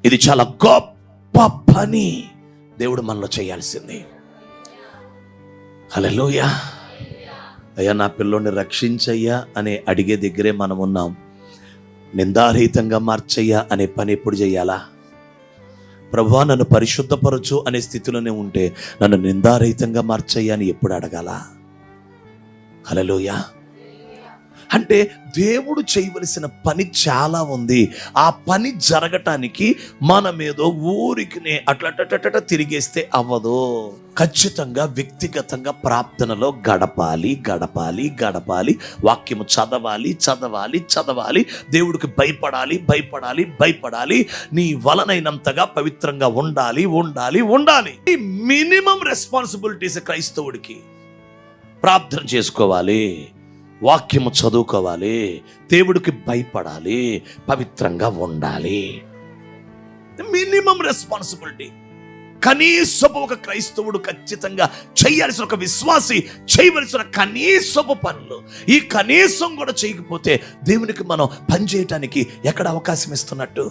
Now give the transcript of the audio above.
ఇది చాలా గొప్ప పని దేవుడు మనలో చేయాల్సింది. హల్లెలూయా. అయ్యా నా పిల్లోని రక్షించయ్యా అని అడిగే దగ్గరే మనం ఉన్నాం. నిందారహితంగా మార్చయ్యా అనే పని ఎప్పుడు చేయాలా? ప్రభువా నన్ను పరిశుద్ధపరచు అనే స్థితిలోనే ఉంటే నన్ను నిందారహితంగా మార్చయ్యా అని ఎప్పుడు అడగాల? హల్లెలూయా. అంటే దేవుడు చేయవలసిన పని చాలా ఉంది. ఆ పని జరగటానికి మనమేదో ఊరికినే అట్లా తిరిగేస్తే అవ్వదు. ఖచ్చితంగా వ్యక్తిగతంగా ప్రార్థనలో గడపాలి. వాక్యము చదవాలి. దేవుడికి భయపడాలి. నీ వలనైనంతగా పవిత్రంగా ఉండాలి. ఈ మినిమం రెస్పాన్సిబిలిటీస్ క్రైస్తవుడికి. ప్రార్థన చేసుకోవాలి, వాక్యము చదువుకోవాలి, దేవుడికి భయపడాలి, పవిత్రంగా ఉండాలి. Minimum responsibility. కనీసపు ఒక క్రైస్తవుడు ఖచ్చితంగా చేయాల్సిన, ఒక విశ్వాసి చేయవలసిన కనీసపు పనులు. ఈ కనీసం కూడా చేయకపోతే దేవునికి మనం పని చేయటానికి ఎక్కడ అవకాశం ఇస్తున్నట్టు?